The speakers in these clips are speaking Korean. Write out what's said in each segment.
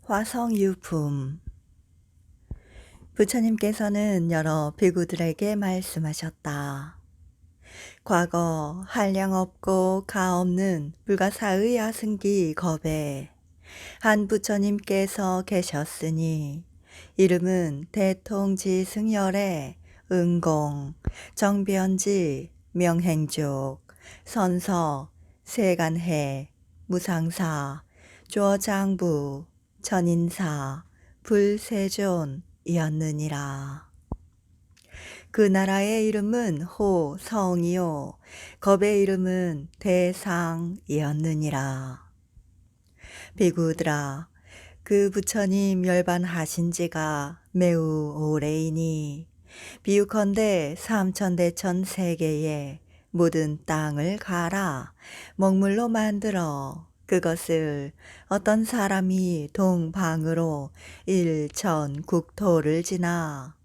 화성유품. 부처님께서는 여러 비구들에게 말씀하셨다. 과거 한량 없고 가 없는 불가사의 야승기 겁에 한 부처님께서 계셨으니 이름은 대통지승열의 은공, 정변지, 명행족, 선서, 세간해, 무상사, 조장부, 전인사, 불세존이었느니라. 그 나라의 이름은 호성이요 겁의 이름은 대상이었느니라. 비구들아, 그 부처님 열반하신 지가 매우 오래이니 비유컨대 삼천대천 세계의 모든 땅을 갈아 먹물로 만들어 그것을 어떤 사람이 동방으로 일천 국토를 지나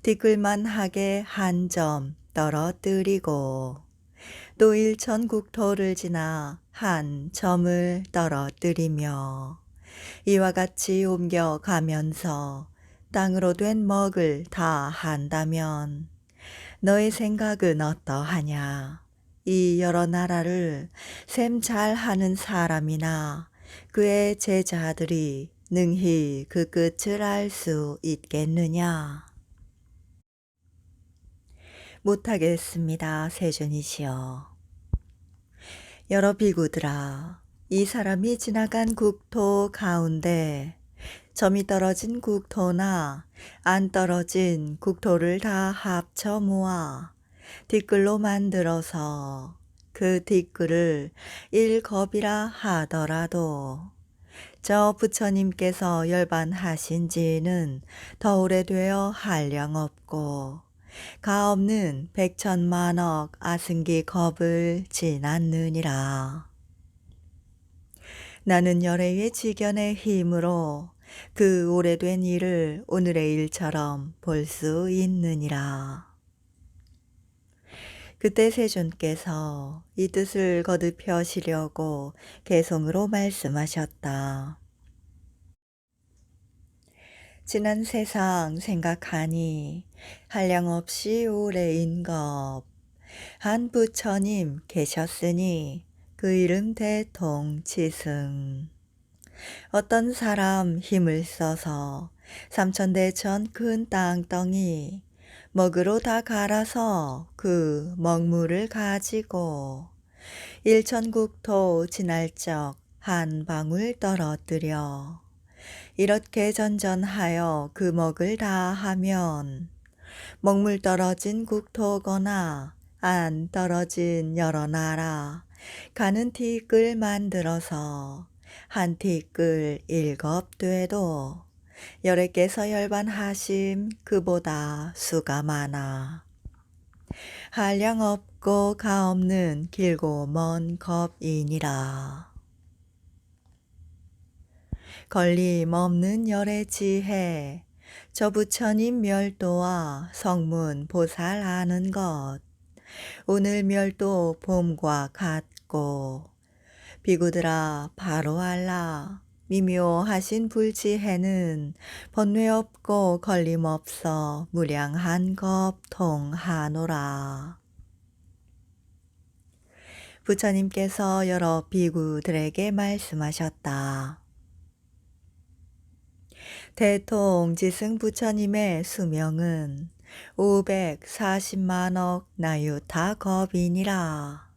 티끌만하게 한 점 떨어뜨리고 또 일천 국토를 지나 한 점을 떨어뜨리며 이와 같이 옮겨가면서 땅으로 된 먹을 다 한다면 너의 생각은 어떠하냐? 이 여러 나라를 셈 잘하는 사람이나 그의 제자들이 능히 그 끝을 알 수 있겠느냐? 못하겠습니다, 세존이시여. 여러 비구들아, 이 사람이 지나간 국토 가운데 점이 떨어진 국토나 안 떨어진 국토를 다 합쳐 모아 티끌로 만들어서 그 티끌을 일겁이라 하더라도 저 부처님께서 열반하신 지는 더 오래되어 한량없고 가 없는 백천만억 아승기 겁을 지났느니라. 나는 열애의 지견의 힘으로 그 오래된 일을 오늘의 일처럼 볼 수 있느니라. 그때 세존께서 이 뜻을 거듭하시려고 개성으로 말씀하셨다. 지난 세상 생각하니 한량없이 오래인 것 한 부처님 계셨으니 그 이름 대통지승. 어떤 사람 힘을 써서 삼천대천 큰 땅덩이 먹으로 다 갈아서 그 먹물을 가지고 일천국토 지날 적 한 방울 떨어뜨려 이렇게 전전하여 그 먹을 다 하면 먹물 떨어진 국토거나 안 떨어진 여러 나라 가는 티끌 만들어서 한 티끌 일겁돼도 열애께서 열반하심 그보다 수가 많아 한량 없고 가 없는 길고 먼 겁이니라. 걸림없는 열애 지혜 저 부처님 멸도와 성문 보살 아는 것 오늘 멸도 봄과 같고 비구들아 바로 알라. 미묘하신 불지혜는 번뇌 없고 걸림 없어 무량한 것 통하노라. 부처님께서 여러 비구들에게 말씀하셨다. 대통지승 부처님의 수명은 540만억 나유타 겁이니라.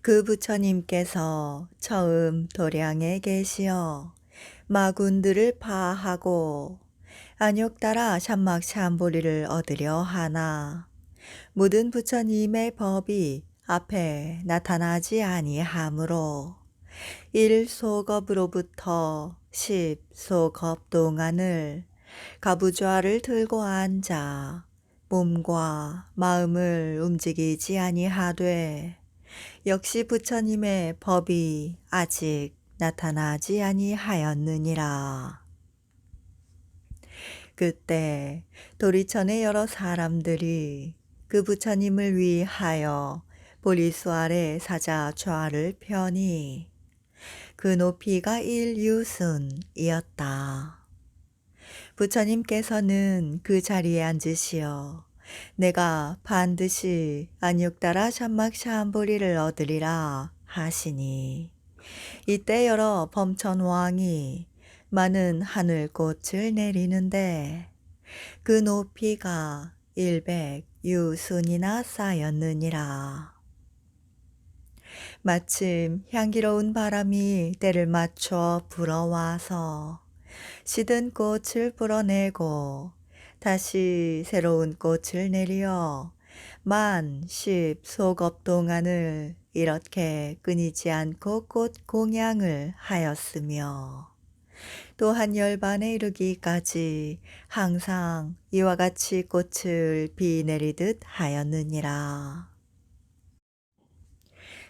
그 부처님께서 처음 도량에 계시어 마군들을 파하고 안욕 따라 샴막샴보리를 얻으려 하나 모든 부처님의 법이 앞에 나타나지 아니하므로 1소겁으로부터 10소겁 동안을 가부좌를 들고 앉아 몸과 마음을 움직이지 아니하되 역시 부처님의 법이 아직 나타나지 아니하였느니라. 그때 도리천의 여러 사람들이 그 부처님을 위하여 보리수 아래 사자 좌를 펴니 그 높이가 1유순이었다. 부처님께서는 그 자리에 앉으시어 내가 반드시 안육따라 샴막샴보리를 얻으리라 하시니 이때 여러 범천왕이 많은 하늘꽃을 내리는데 그 높이가 100유순이나 쌓였느니라. 마침 향기로운 바람이 때를 맞춰 불어와서 시든 꽃을 불어내고 다시 새로운 꽃을 내리어 만 10소겁 동안을 이렇게 끊이지 않고 꽃 공양을 하였으며 또한 열반에 이르기까지 항상 이와 같이 꽃을 비 내리듯 하였느니라.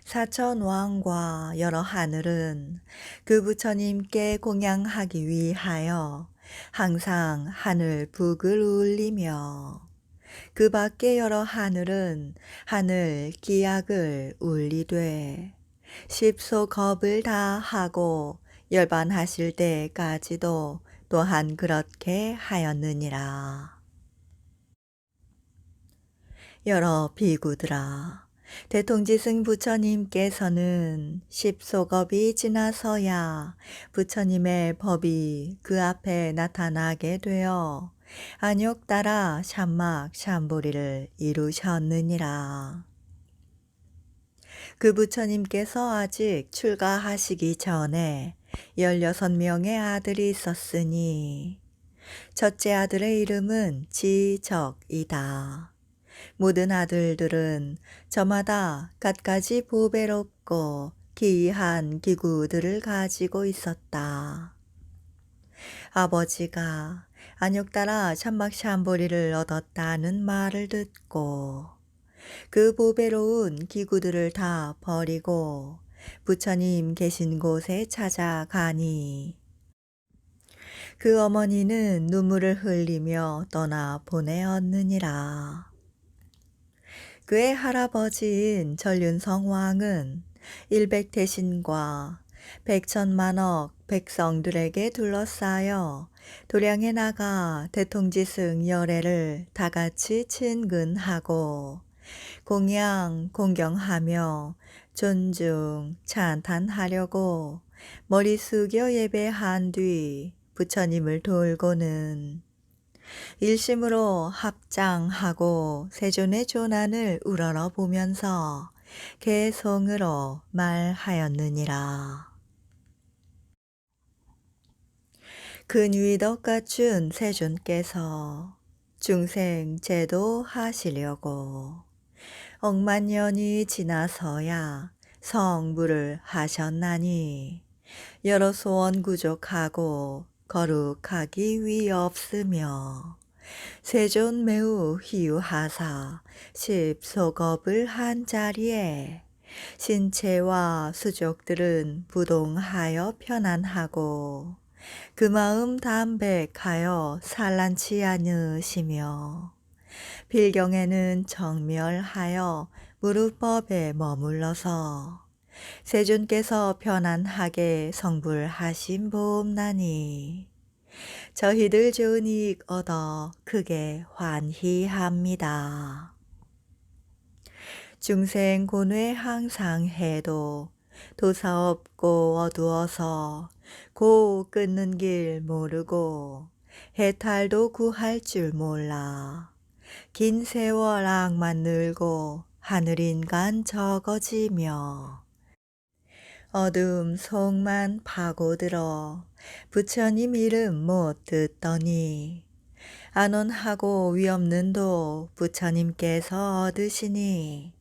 사천왕과 여러 하늘은 그 부처님께 공양하기 위하여 항상 하늘 북을 울리며 그 밖에 여러 하늘은 하늘 기약을 울리되 10소겁을 다 하고 열반하실 때까지도 또한 그렇게 하였느니라. 여러 비구들아, 대통지승 부처님께서는 10소겁이 지나서야 부처님의 법이 그 앞에 나타나게 되어 안욕따라 샴막샴보리를 이루셨느니라. 그 부처님께서 아직 출가하시기 전에 16명의 아들이 있었으니 첫째 아들의 이름은 지적이다. 모든 아들들은 저마다 갖가지 보배롭고 기이한 기구들을 가지고 있었다. 아버지가 안욕따라 샴막샴보리를 얻었다는 말을 듣고 그 보배로운 기구들을 다 버리고 부처님 계신 곳에 찾아가니 그 어머니는 눈물을 흘리며 떠나 보내었느니라. 그의 할아버지인 전륜성왕은 일백대신과 백천만억 백성들에게 둘러싸여 도량에 나가 대통지승 열애를 다같이 친근하고 공양 공경하며 존중 찬탄하려고 머리 숙여 예배한 뒤 부처님을 돌고는 일심으로 합장하고 세존의 존안을 우러러 보면서 개송으로 말하였느니라. 근위덕 갖춘 세존께서 중생 제도하시려고 억만년이 지나서야 성불을 하셨나니 여러 소원 구족하고 거룩하기 위없으며 세존 매우 희유하사 10소겁을 한 자리에 신체와 수족들은 부동하여 편안하고 그 마음 담백하여 산란치 않으시며 필경에는 정멸하여 무릎법에 머물러서 세존께서 편안하게 성불하신 보옵나니 저희들 좋은 이익 얻어 크게 환희합니다. 중생 곤회 항상 해도 도사 없고 어두워서 고 끊는 길 모르고 해탈도 구할 줄 몰라 긴 세월 악만 늘고 하늘인간 적어지며 어둠 속만 파고들어 부처님 이름 못 듣더니 안온하고 위없는 도 부처님께서 얻으시니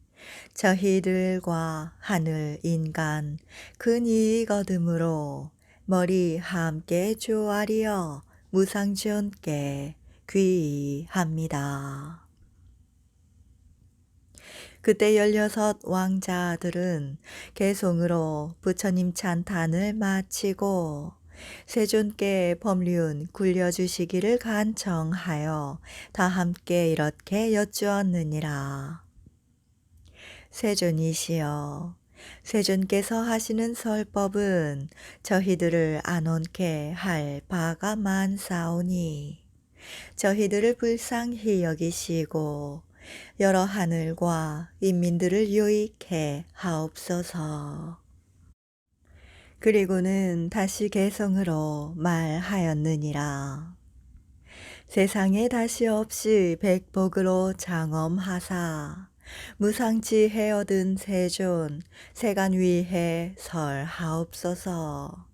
저희들과 하늘 인간 큰 이익 얻음으로 머리 함께 조아리어 무상존께 귀의합니다. 그때 16 왕자들은 개송으로 부처님 찬탄을 마치고 세존께 법륜 굴려주시기를 간청하여 다 함께 이렇게 여쭈었느니라. 세존이시여, 세존께서 하시는 설법은 저희들을 안온케 할 바가 많사오니 저희들을 불쌍히 여기시고 여러 하늘과 인민들을 유익해 하옵소서. 그리고는 다시 개성으로 말하였느니라. 세상에 다시 없이 백복으로 장엄하사 무상치해 얻은 세존 세간 위에 설하옵소서.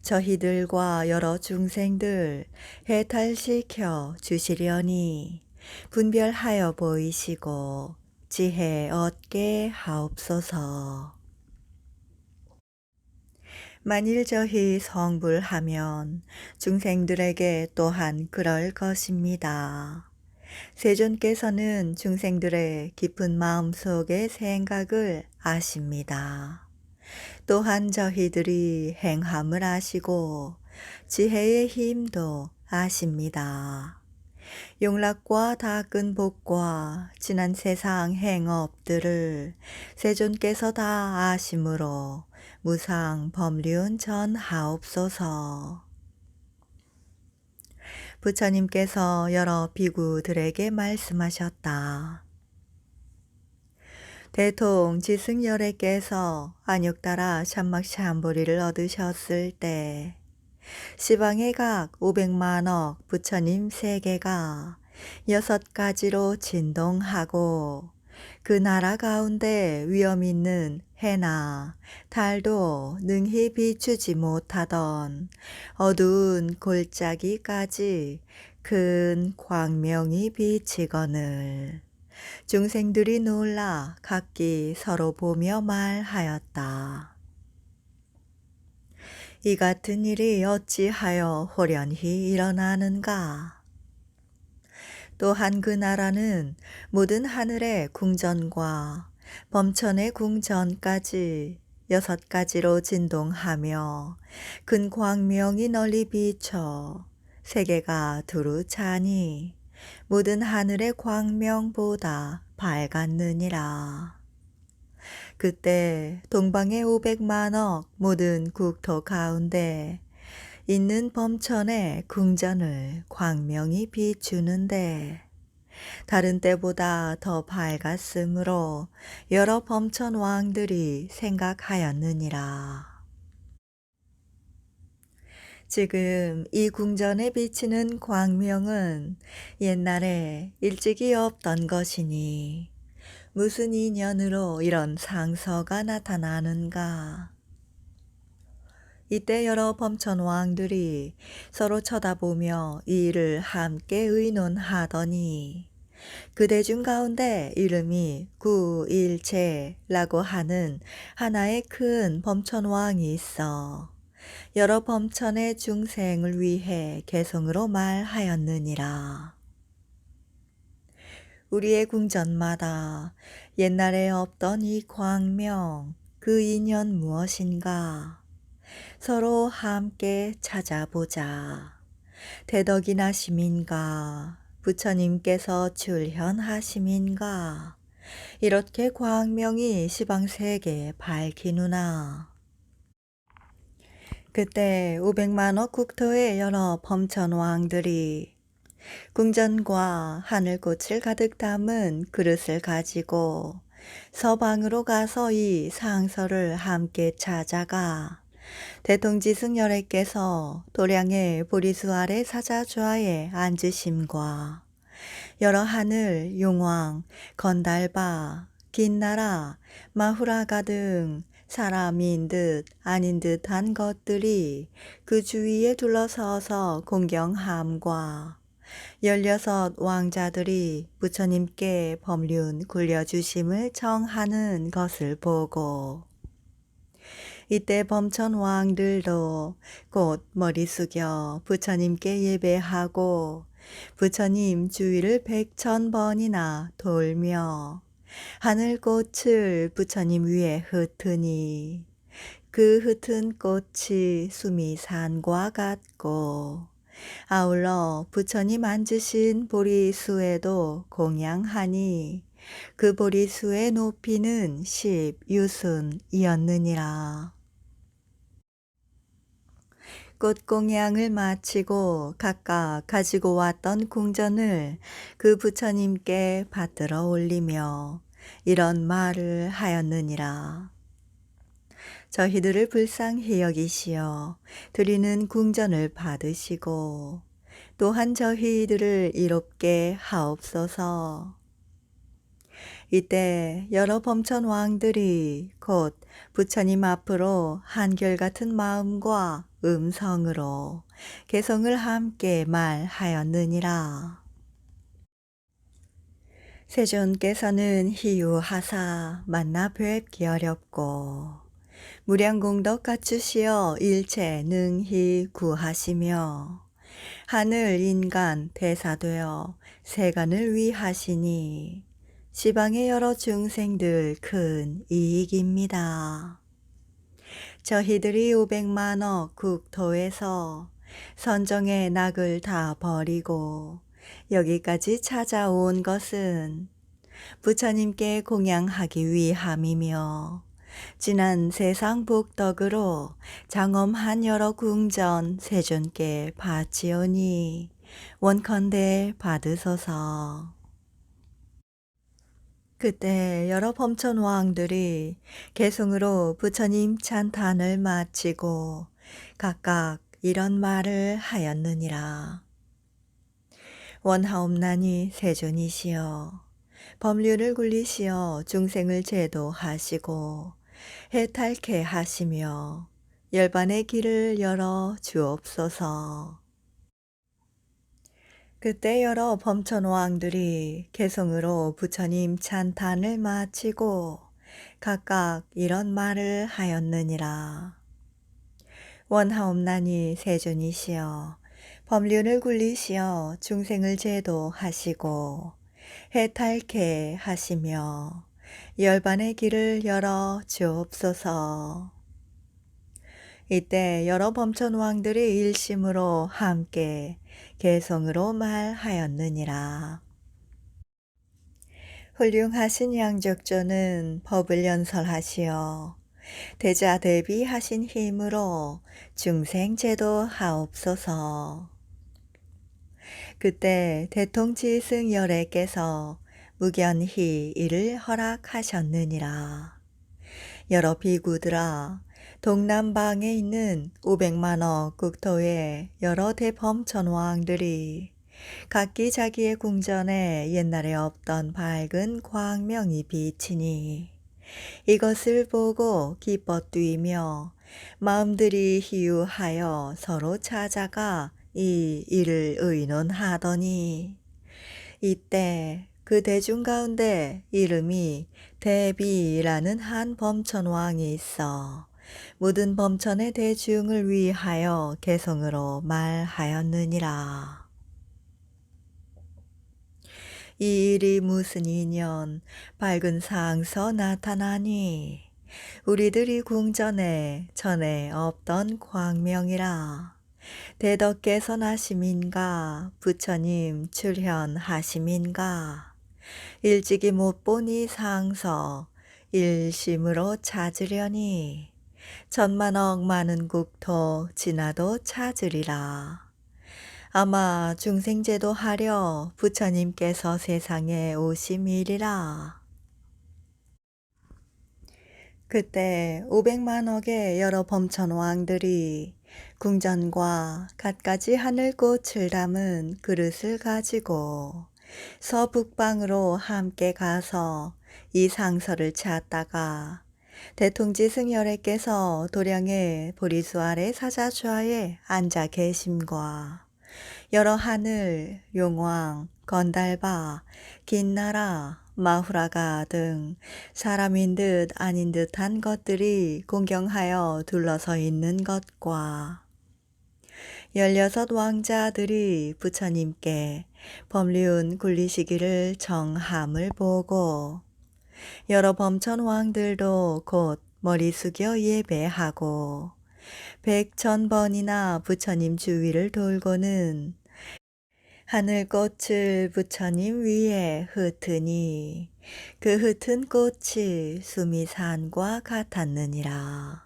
저희들과 여러 중생들 해탈시켜 주시려니 분별하여 보이시고 지혜 얻게 하옵소서. 만일 저희 성불하면 중생들에게 또한 그럴 것입니다. 세존께서는 중생들의 깊은 마음속의 생각을 아십니다. 또한 저희들이 행함을 아시고 지혜의 힘도 아십니다. 용락과 닦은 복과 지난 세상 행업들을 세존께서 다 아심으로 무상 법륜 전하옵소서. 부처님께서 여러 비구들에게 말씀하셨다. 대통 지승열애께서 안욕따라 참막참보리를 얻으셨을 때 시방의 각 500만억 부처님 세계가 6가지로 진동하고 그 나라 가운데 위엄 있는 해나 달도 능히 비추지 못하던 어두운 골짜기까지 큰 광명이 비치거늘 중생들이 놀라 각기 서로 보며 말하였다. 이 같은 일이 어찌하여 호련히 일어나는가? 또한 그 나라는 모든 하늘의 궁전과 범천의 궁전까지 6가지로 진동하며 큰 광명이 널리 비쳐 세계가 두루 차니 모든 하늘의 광명보다 밝았느니라. 그때 동방의 500만억 모든 국토 가운데 있는 범천의 궁전을 광명이 비추는데 다른 때보다 더 밝았으므로 여러 범천 왕들이 생각하였느니라. 지금 이 궁전에 비치는 광명은 옛날에 일찍이 없던 것이니 무슨 인연으로 이런 상서가 나타나는가? 이때 여러 범천 왕들이 서로 쳐다보며 이 일을 함께 의논하더니 그대 중 가운데 이름이 구일체라고 하는 하나의 큰 범천 왕이 있어 여러 범천의 중생을 위해 개성으로 말하였느니라. 우리의 궁전마다 옛날에 없던 이 광명, 그 인연 무엇인가? 서로 함께 찾아보자. 대덕이나 심인가? 부처님께서 출현하심인가? 이렇게 광명이 시방세계에 밝히누나. 그때 500만억 국토의 여러 범천 왕들이 궁전과 하늘꽃을 가득 담은 그릇을 가지고 서방으로 가서 이 상서를 함께 찾아가 대통지승열애께서 도량의 보리수 아래 사자좌에 앉으심과 여러 하늘, 용왕, 건달바, 긴나라, 마후라가 등 사람인 듯 아닌 듯한 것들이 그 주위에 둘러서서 공경함과 16 왕자들이 부처님께 법륜 굴려주심을 청하는 것을 보고 이때 범천 왕들도 곧 머리 숙여 부처님께 예배하고 부처님 주위를 100,000번이나 돌며 하늘꽃을 부처님 위에 흩으니 그 흩은 꽃이 수미산과 같고 아울러 부처님 앉으신 보리수에도 공양하니 그 보리수의 높이는 10유순이었느니라. 꽃공양을 마치고 각각 가지고 왔던 궁전을 그 부처님께 받들어 올리며 이런 말을 하였느니라. 저희들을 불쌍히 여기시어 드리는 궁전을 받으시고 또한 저희들을 이롭게 하옵소서. 이때 여러 범천 왕들이 곧 부처님 앞으로 한결같은 마음과 음성으로 개성을 함께 말하였느니라. 세존께서는 희유하사 만나 뵙기 어렵고 무량공덕 갖추시어 일체 능히 구하시며 하늘 인간 대사되어 세간을 위하시니 지방의 여러 중생들 큰 이익입니다. 저희들이 500만억 국토에서 선정의 낙을 다 버리고 여기까지 찾아온 것은 부처님께 공양하기 위함이며 지난 세상 복덕으로 장엄한 여러 궁전 세존께 바치오니 원컨대 받으소서. 그때 여러 범천 왕들이 개성으로 부처님 찬탄을 마치고 각각 이런 말을 하였느니라. 원하옵나니 세존이시여 법률을 굴리시어 중생을 제도하시고 해탈케 하시며 열반의 길을 열어 주옵소서. 그때 여러 범천 왕들이 개성으로 부처님 찬탄을 마치고 각각 이런 말을 하였느니라. 원하옵나니 세존이시여 법륜을 굴리시어 중생을 제도하시고 해탈케 하시며 열반의 길을 열어 주옵소서. 이때 여러 범천 왕들이 일심으로 함께 개성으로 말하였느니라. 훌륭하신 양적조는 법을 연설하시어 대자 대비하신 힘으로 중생 제도하옵소서. 그때 대통지승 열애께서 무견히 이를 허락하셨느니라. 여러 비구들아 동남방에 있는 500만억 국토의 여러 대범천 왕들이 각기 자기의 궁전에 옛날에 없던 밝은 광명이 비치니 이것을 보고 기뻐 뛰며 마음들이 희유하여 서로 찾아가 이 일을 의논하더니 이때 그 대중 가운데 이름이 대비라는 한 범천 왕이 있어 모든 범천의 대중을 위하여 개성으로 말하였느니라. 이 일이 무슨 인연 밝은 상서 나타나니 우리들이 궁전에 전에 없던 광명이라. 대덕께서 나심인가 부처님 출현하심인가 일찍이 못 보니 상서 일심으로 찾으려니 천만억 많은 국토 지나도 찾으리라. 아마 중생제도 하려 부처님께서 세상에 오심이리라. 그때 500만억의 여러 범천 왕들이 궁전과 갖가지 하늘꽃을 담은 그릇을 가지고 서북방으로 함께 가서 이 상서를 찾다가 대통지승 열애께서 도량의 보리수 아래 사자좌에 앉아 계심과 여러 하늘, 용왕, 건달바, 긴나라, 마후라가 등 사람인 듯 아닌 듯한 것들이 공경하여 둘러서 있는 것과 16 왕자들이 부처님께 법륜 굴리시기를 정함을 보고 여러 범천 왕들도 곧 머리 숙여 예배하고 100,000번이나 부처님 주위를 돌고는 하늘꽃을 부처님 위에 흩으니 그 흩은 꽃이 수미산과 같았느니라.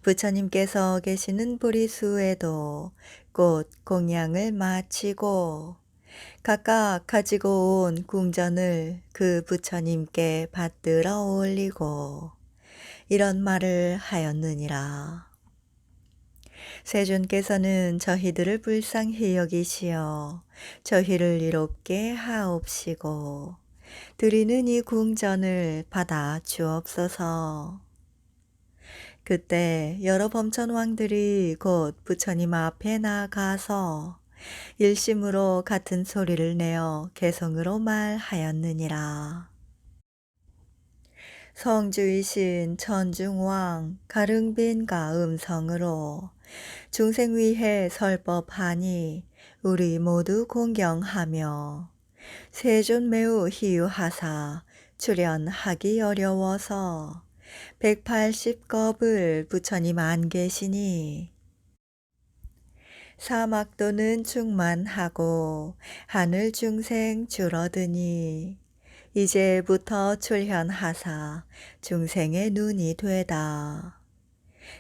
부처님께서 계시는 보리수에도 꽃 공양을 마치고 각각 가지고 온 궁전을 그 부처님께 받들어 올리고 이런 말을 하였느니라. 세존께서는 저희들을 불쌍히 여기시어 저희를 이롭게 하옵시고 드리는 이 궁전을 받아 주옵소서. 그때 여러 범천왕들이 곧 부처님 앞에 나가서 일심으로 같은 소리를 내어 개성으로 말하였느니라. 성주이신 천중왕 가릉빈가 음성으로 중생 위해 설법하니 우리 모두 공경하며 세존 매우 희유하사 출연하기 어려워서 180겁을 부처님 안 계시니 사막도는 충만하고 하늘 중생 줄어드니 이제부터 출현하사 중생의 눈이 되다.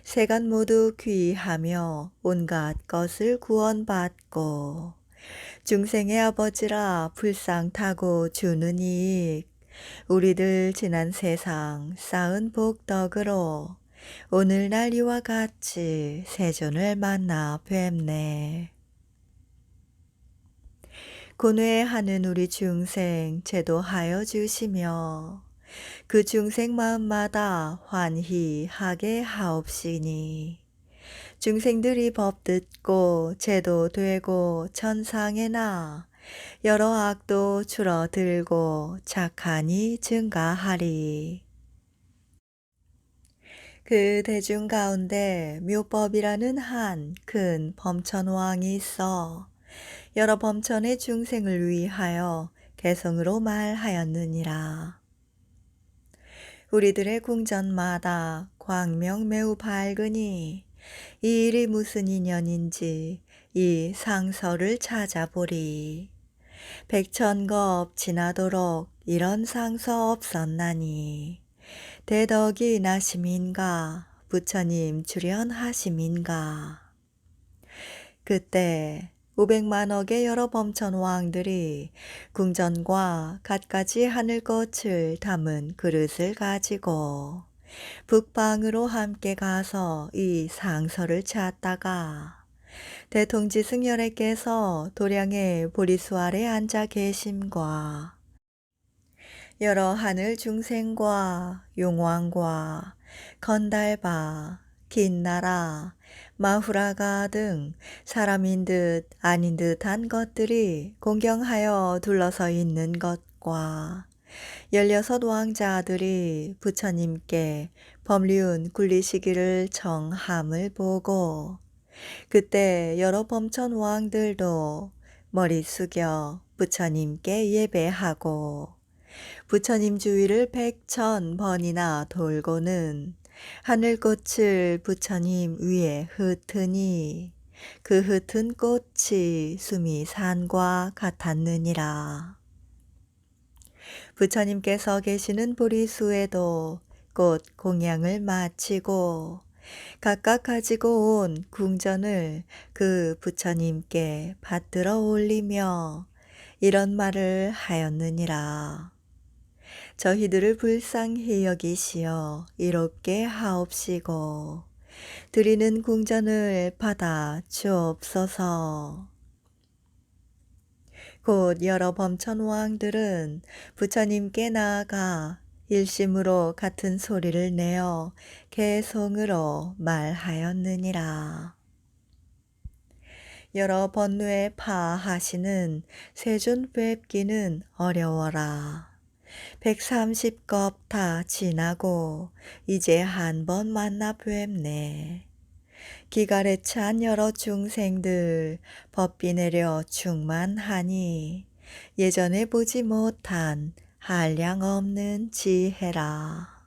세간 모두 귀하며 온갖 것을 구원받고 중생의 아버지라 불상 타고 주는 이익 우리들 지난 세상 쌓은 복덕으로 오늘날 이와 같이 세존을 만나 뵙네. 고뇌하는 우리 중생 제도하여 주시며 그 중생 마음마다 환희하게 하옵시니 중생들이 법 듣고 제도 되고 천상에나 여러 악도 줄어들고 착한이 증가하리. 그 대중 가운데 묘법이라는 한 큰 범천왕이 있어 여러 범천의 중생을 위하여 개성으로 말하였느니라. 우리들의 궁전마다 광명 매우 밝으니 이 일이 무슨 인연인지 이 상서를 찾아보리. 백천겁 지나도록 이런 상서 없었나니 대덕이 나심인가 부처님 출현하심인가. 그때 500만억의 여러 범천 왕들이 궁전과 갖가지 하늘꽃을 담은 그릇을 가지고 북방으로 함께 가서 이 상서를 찾다가 대통지승열애께서 도량의 보리수 아래 앉아 계심과 여러 하늘 중생과 용왕과 건달바, 긴나라, 마후라가 등 사람인 듯 아닌 듯한 것들이 공경하여 둘러서 있는 것과 16 왕자들이 부처님께 법륜 굴리시기를 청함을 보고 그때 여러 범천 왕들도 머리 숙여 부처님께 예배하고 부처님 주위를 100,000번이나 돌고는 하늘꽃을 부처님 위에 흩으니 그 흩은 꽃이 수미산과 같았느니라. 부처님께서 계시는 보리수에도 꽃 공양을 마치고 각각 가지고 온 궁전을 그 부처님께 받들어 올리며 이런 말을 하였느니라. 저희들을 불쌍히 여기시어 이롭게 하옵시고 드리는 궁전을 받아 주옵소서. 곧 여러 범천 왕들은 부처님께 나아가 일심으로 같은 소리를 내어 개성으로 말하였느니라. 여러 번뇌 파하시는 세존 뵙기는 어려워라. 130겁 다 지나고 이제 한 번 만나 뵙네. 기갈에 찬 여러 중생들 법비 내려 충만하니 예전에 보지 못한 한량 없는 지혜라.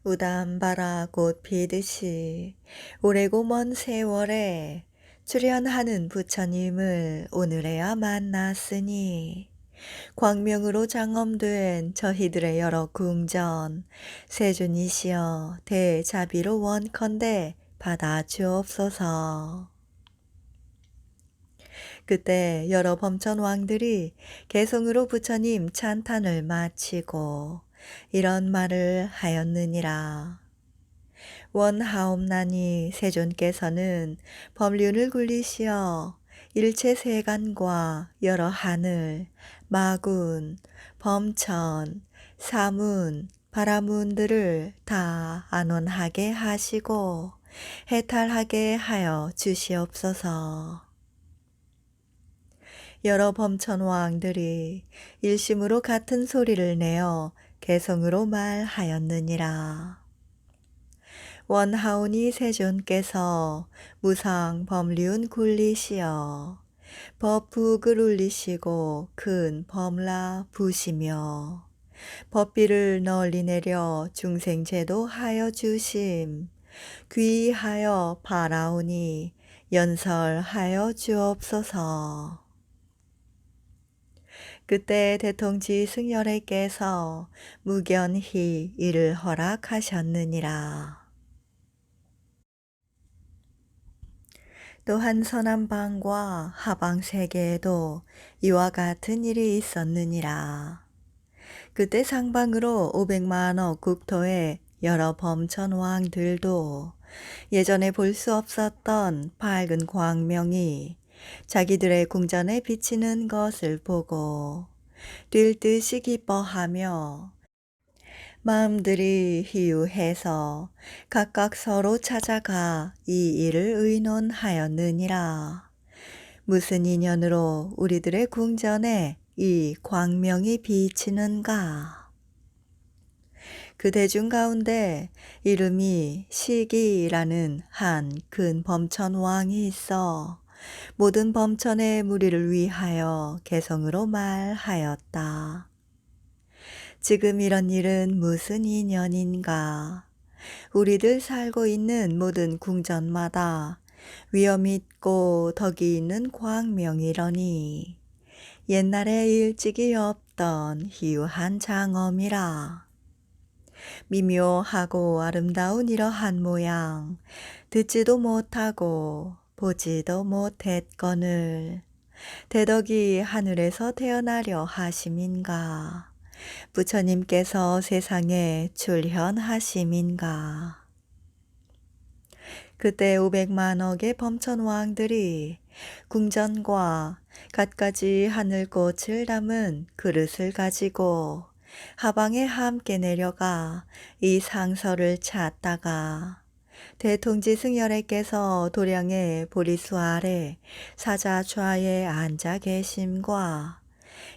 우담바라 곧 피듯이 오래고 먼 세월에 출연하는 부처님을 오늘에야 만났으니 광명으로 장엄된 저희들의 여러 궁전 세존이시여 대자비로 원컨대 받아 주옵소서. 그때 여러 범천 왕들이 개성으로 부처님 찬탄을 마치고 이런 말을 하였느니라. 원하옵나니 세존께서는 법륜을 굴리시어 일체 세간과 여러 하늘, 마군, 범천, 사문, 바라문들을 다 안온하게 하시고 해탈하게 하여 주시옵소서. 여러 범천 왕들이 일심으로 같은 소리를 내어 개성으로 말하였느니라. 원하오니 세존께서 무상 법륜 굴리시어 법북을 울리시고 큰 범라 부시며 법비를 널리 내려 중생제도 하여 주심 귀하여 바라오니 연설하여 주옵소서. 그때 대통지 승열애께서 무견히 이를 허락하셨느니라. 또한 서남방과 하방세계에도 이와 같은 일이 있었느니라. 그때 상방으로 500만억 국토의 여러 범천 왕들도 예전에 볼 수 없었던 밝은 광명이 자기들의 궁전에 비치는 것을 보고 뛸 듯이 기뻐하며 마음들이 희유해서 각각 서로 찾아가 이 일을 의논하였느니라. 무슨 인연으로 우리들의 궁전에 이 광명이 비치는가? 그 대중 가운데 이름이 시기라는 한 큰 범천 왕이 있어 모든 범천의 무리를 위하여 개성으로 말하였다. 지금 이런 일은 무슨 인연인가? 우리들 살고 있는 모든 궁전마다 위엄 있고 덕이 있는 광명이러니 옛날에 일찍이 없던 희유한 장엄이라. 미묘하고 아름다운 이러한 모양 듣지도 못하고 보지도 못했거늘 대덕이 하늘에서 태어나려 하심인가? 부처님께서 세상에 출현하심인가? 그때 500만억의 범천 왕들이 궁전과 갖가지 하늘꽃을 담은 그릇을 가지고 하방에 함께 내려가 이 상서를 찾다가 대통지 승열애께서 도량의 보리수 아래 사자좌에 앉아 계심과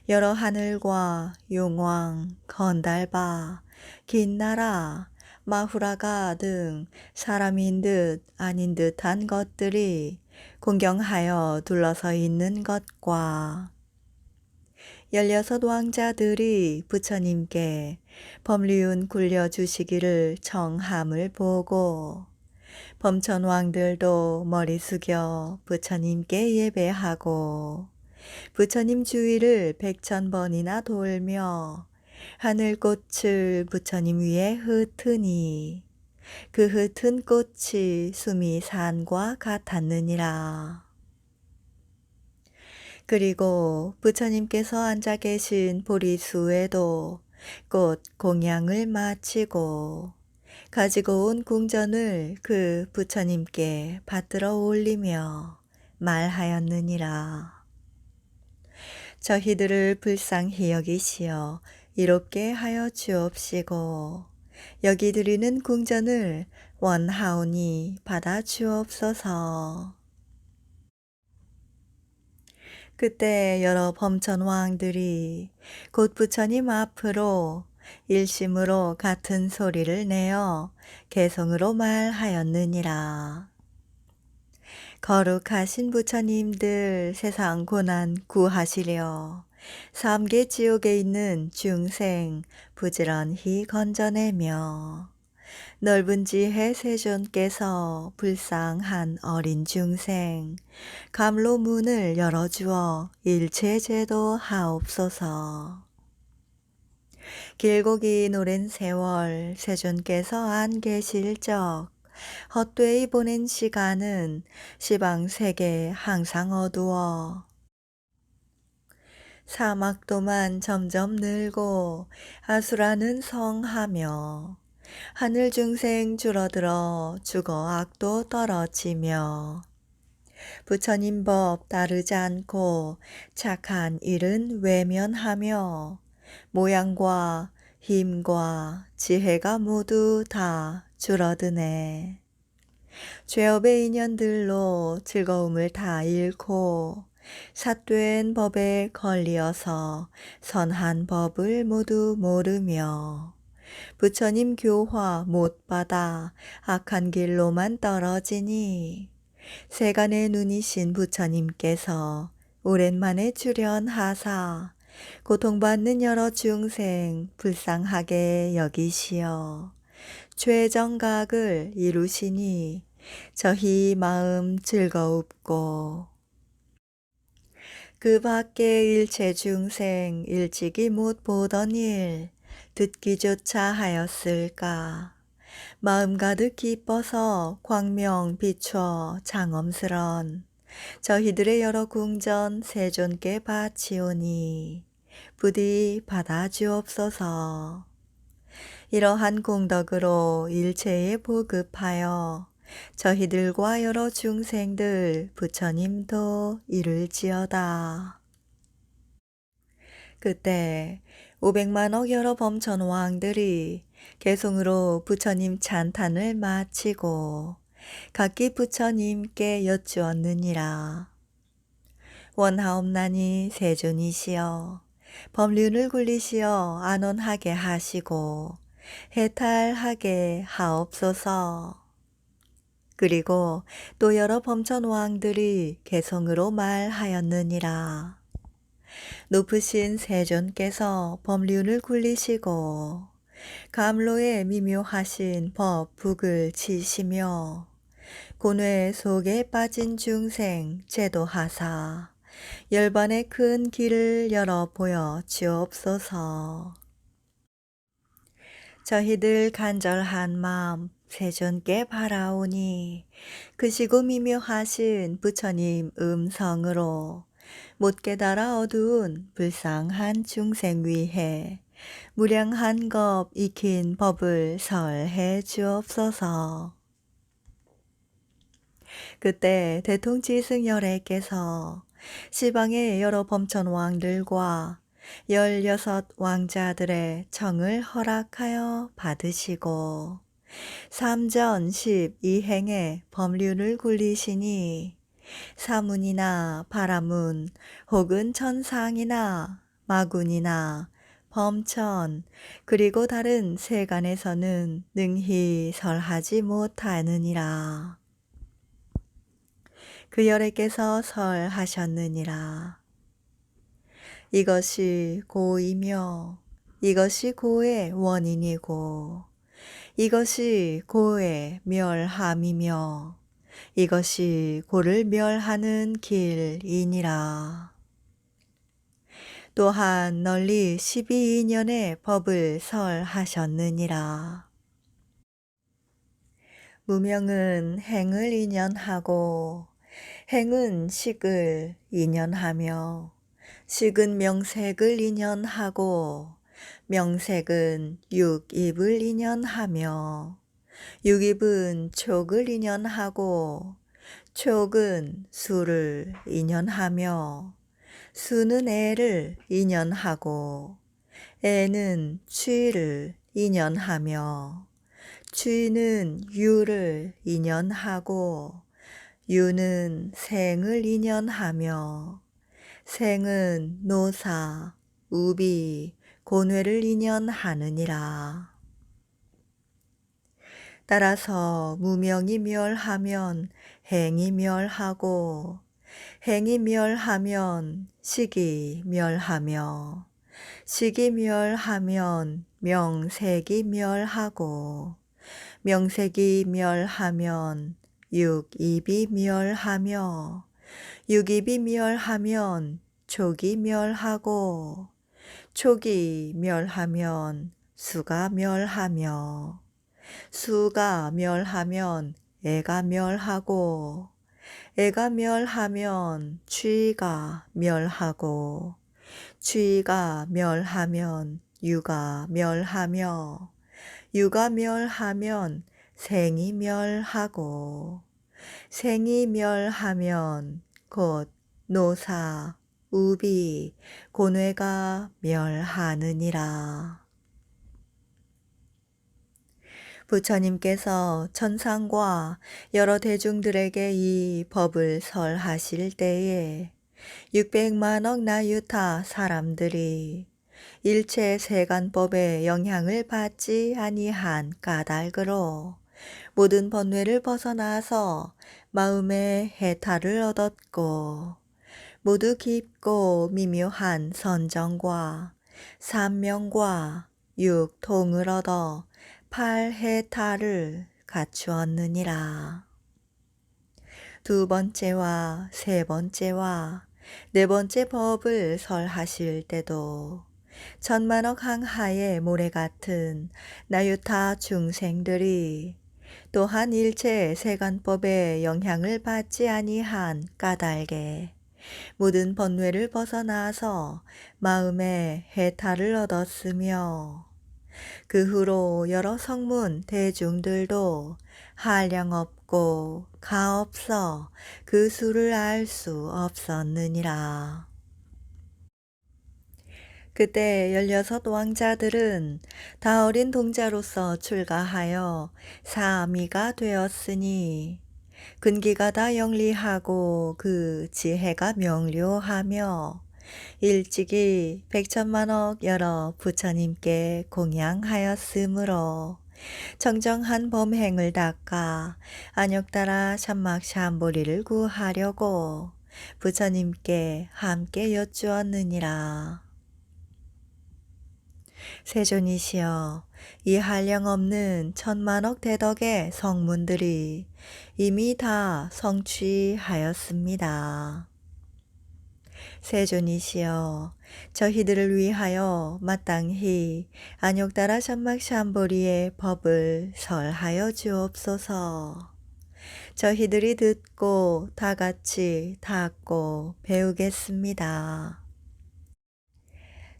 여러 하늘과 용왕, 건달바, 긴나라, 마후라가 등 사람인 듯 아닌 듯한 것들이 공경하여 둘러서 있는 것과 16 왕자들이 부처님께 법륜 굴려주시기를 청함을 보고 범천 왕들도 머리 숙여 부처님께 예배하고 부처님 주위를 100,000번이나 돌며 하늘꽃을 부처님 위에 흩으니 그 흩은 꽃이 수미 산과 같았느니라. 그리고 부처님께서 앉아 계신 보리수에도 꽃 공양을 마치고 가지고 온 궁전을 그 부처님께 받들어 올리며 말하였느니라. 저희들을 불쌍히 여기시어 이롭게 하여 주옵시고 여기 드리는 궁전을 원하오니 받아 주옵소서. 그때 여러 범천 왕들이 곧 부처님 앞으로 일심으로 같은 소리를 내어 개성으로 말하였느니라. 거룩하신 부처님들 세상 고난 구하시려 삼계 지옥에 있는 중생 부지런히 건져내며 넓은 지혜 세존께서 불쌍한 어린 중생 감로 문을 열어주어 일체제도 하옵소서. 길고 긴 오랜 세월 세존께서 안 계실 적 헛되이 보낸 시간은 시방 세계 항상 어두워 사막도만 점점 늘고 아수라는 성하며 하늘 중생 줄어들어 죽어 악도 떨어지며 부처님 법 따르지 않고 착한 일은 외면하며 모양과 힘과 지혜가 모두 다 줄어드네. 죄업의 인연들로 즐거움을 다 잃고 삿된 법에 걸리어서 선한 법을 모두 모르며 부처님 교화 못 받아 악한 길로만 떨어지니 세간의 눈이신 부처님께서 오랜만에 출현하사 고통받는 여러 중생 불쌍하게 여기시어 죄정각을 이루시니 저희 마음 즐거웁고 그 밖에 일체 중생 일찍이 못 보던 일 듣기조차 하였을까. 마음 가득 기뻐서 광명 비춰 장엄스런 저희들의 여러 궁전 세존께 바치오니 부디 받아주옵소서. 이러한 공덕으로 일체에 보급하여 저희들과 여러 중생들 부처님도 이룰지어다. 그때 500만억 여러 범천 왕들이 개송으로 부처님 찬탄을 마치고 각기 부처님께 여쭈었느니라. 원하옵나니 세존이시여 법륜을 굴리시어 안온하게 하시고 해탈하게 하옵소서. 그리고 또 여러 범천 왕들이 개성으로 말하였느니라. 높으신 세존께서 법륜을 굴리시고 감로에 미묘하신 법 북을 치시며 고뇌 속에 빠진 중생 제도하사 열반의 큰 길을 열어 보여 주옵소서. 저희들 간절한 마음 세존께 바라오니 크시고 미묘하신 부처님 음성으로 못 깨달아 어두운 불쌍한 중생 위해 무량한 겁 익힌 법을 설해 주옵소서. 그때 대통지승열애께서 시방의 여러 범천 왕들과 16 왕자들의 청을 허락하여 받으시고 삼전 12행의 법륜을 굴리시니 사문이나 바라문 혹은 천상이나 마군이나 범천 그리고 다른 세간에서는 능히 설하지 못하느니라. 그 열애께서 설하셨느니라. 이것이 고이며 이것이 고의 원인이고 이것이 고의 멸함이며 이것이 고를 멸하는 길이니라. 또한 널리 12인연의 법을 설하셨느니라. 무명은 행을 인연하고 행은 식을 인연하며 식은 명색을 인연하고 명색은 육입을 인연하며 육입은 촉을 인연하고 촉은 수를 인연하며 수는 애를 인연하고 애는 취를 인연하며 취는 유를 인연하고 유는 생을 인연하며 생은 노사, 우비, 고뇌를 인연하느니라. 따라서 무명이 멸하면 행이 멸하고 행이 멸하면 식이 멸하며 식이 멸하면 명색이 멸하고 명색이 멸하면 육입이 멸하며 육입이 멸하면 촉이 멸하고 촉이 멸하면 수가 멸하며 수가 멸하면 애가 멸하고 애가 멸하면 취가 멸하고 취가 멸하면 유가 멸하며 유가 멸하면 생이 멸하고 생이 멸하면 곧 노사 우비 고뇌가 멸하느니라. 부처님께서 천상과 여러 대중들에게 이 법을 설하실 때에 600만억 나유타 사람들이 일체 세간법의 영향을 받지 아니한 까닭으로 모든 번뇌를 벗어나서 마음의 해탈을 얻었고 모두 깊고 미묘한 선정과 삼명과 육통을 얻어 팔해탈을 갖추었느니라. 두 번째와 세 번째와 네 번째 법을 설하실 때도 천만억 항하의 모래 같은 나유타 중생들이 또한 일체 세간법의 영향을 받지 아니한 까닭에 모든 번뇌를 벗어나서 마음의 해탈을 얻었으며 그 후로 여러 성문 대중들도 한량없고 가없어 그 수를 알 수 없었느니라. 그때 16 왕자들은 다 어린 동자로서 출가하여 사미가 되었으니 근기가 다 영리하고 그 지혜가 명료하며 일찍이 백천만억 여러 부처님께 공양하였으므로 정정한 범행을 닦아 안욕따라 샴막샴보리를 구하려고 부처님께 함께 여쭈었느니라. 세존이시여, 이 한량없는 천만억 대덕의 성문들이 이미 다 성취하였습니다. 세존이시여, 저희들을 위하여 마땅히 안욕따라 샴막샴보리의 법을 설하여 주옵소서. 저희들이 듣고 다같이 닦고 배우겠습니다.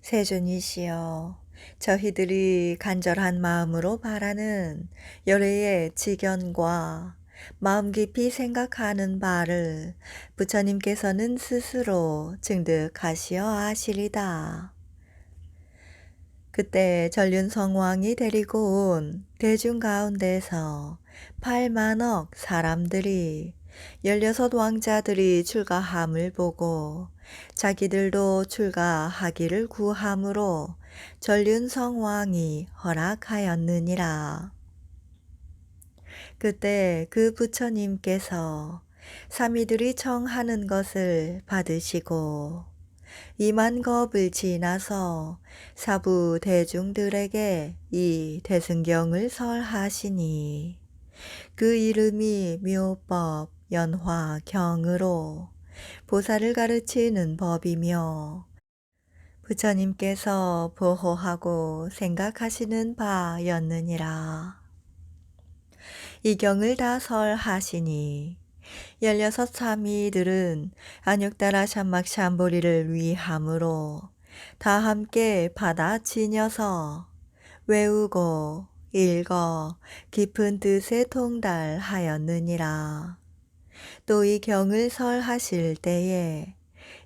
세존이시여, 저희들이 간절한 마음으로 바라는 열애의 지견과 마음 깊이 생각하는 바를 부처님께서는 스스로 증득하시어 아시리다. 그때 전륜성왕이 데리고 온 대중 가운데서 8만억 사람들이 16 왕자들이 출가함을 보고 자기들도 출가하기를 구함으로 전륜성왕이 허락하였느니라. 그때 그 부처님께서 사미들이 청하는 것을 받으시고 이만 겁을 지나서 사부 대중들에게 이 대승경을 설하시니 그 이름이 묘법 연화경으로 보살을 가르치는 법이며 부처님께서 보호하고 생각하시는 바였느니라. 이 경을 다 설하시니 16 사미들은 안욕따라 샴막샴보리를 위함으로 다 함께 받아 지녀서 외우고 읽어 깊은 뜻에 통달하였느니라. 또 이 경을 설하실 때에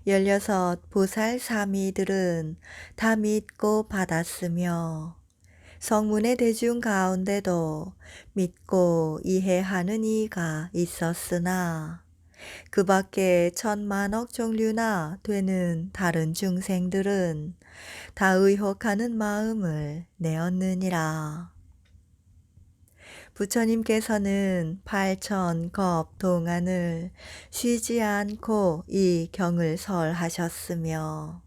16 보살 사미들은 다 믿고 받았으며 성문의 대중 가운데도 믿고 이해하는 이가 있었으나 그 밖에 천만억 종류나 되는 다른 중생들은 다 의혹하는 마음을 내었느니라. 부처님께서는 8,000겁 동안을 쉬지 않고 이 경을 설하셨으며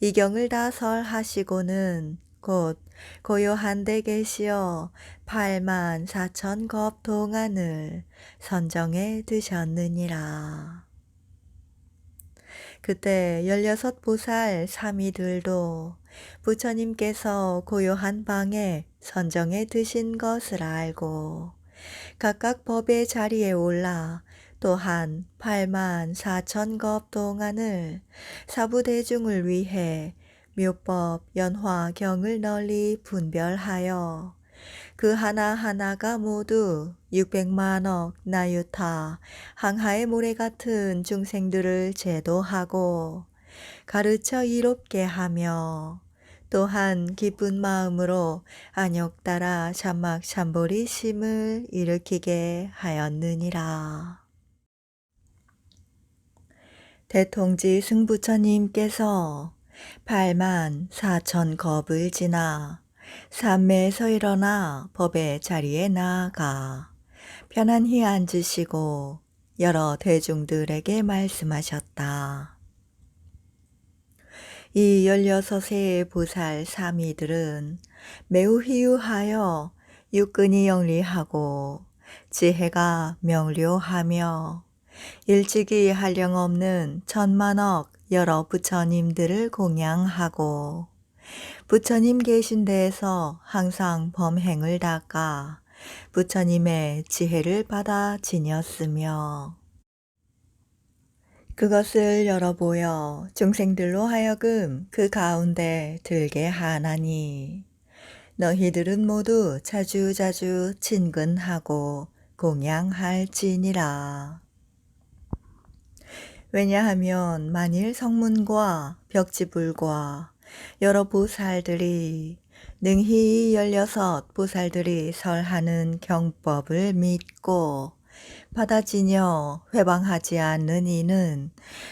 이 경을 다 설하시고는 곧 고요한 데 계시어 8만 4천 겁 동안을 선정해 두셨느니라. 그때 16보살 사미들도 부처님께서 고요한 방에 선정해 두신 것을 알고 각각 법의 자리에 올라 또한 8만 4천 겁 동안을 사부대중을 위해 묘법 연화경을 널리 분별하여 그 하나하나가 모두 600만억 나유타 항하의 모래 같은 중생들을 제도하고 가르쳐 이롭게 하며 또한 기쁜 마음으로 안욕따라 참막 참보리 심을 일으키게 하였느니라. 대통지 승부처님께서 8만 4천 겁을 지나 삼매에서 일어나 법의 자리에 나아가 편안히 앉으시고 여러 대중들에게 말씀하셨다. 이 16의 보살 사미들은 매우 희유하여 육근이 영리하고 지혜가 명료하며 일찍이 한량없는 천만억 여러 부처님들을 공양하고 부처님 계신 데에서 항상 범행을 닦아 부처님의 지혜를 받아 지녔으며 그것을 열어보여 중생들로 하여금 그 가운데 들게 하나니 너희들은 모두 자주자주 친근하고 공양할지니라. 왜냐하면 만일 성문과 벽지불과 여러 보살들이 능히 16 보살들이 설하는 경법을 믿고 받아지녀 회방하지 않는 이는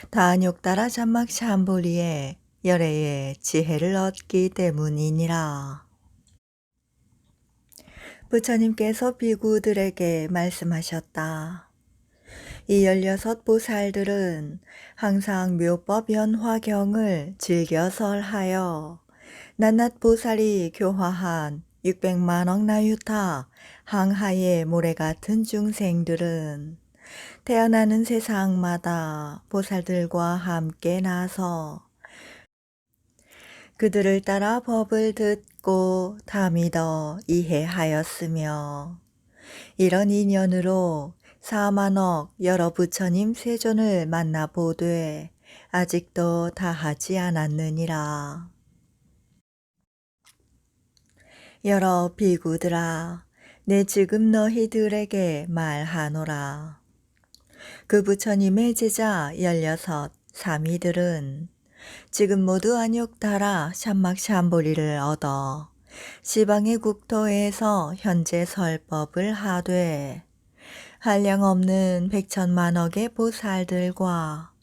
다안욕따라 참막 참보리에 열애의 지혜를 얻기 때문이니라. 부처님께서 비구들에게 말씀하셨다. 이 16 보살들은 항상 묘법 연화경을 즐겨 설하여 낱낱 보살이 교화한 600만억 나유타 항하의 모래 같은 중생들은 태어나는 세상마다 보살들과 함께 나서 그들을 따라 법을 듣고 다 믿어 이해하였으며 이런 인연으로 4만억 여러 부처님 세존을 만나보되 아직도 다하지 않았느니라. 여러 비구들아, 내 지금 너희들에게 말하노라. 그 부처님의 제자 16 사미들은 지금 모두 안욕따라 참막 참보리를 얻어 시방의 국토에서 현재 설법을 하되 한량없는 100천만억의 보살들과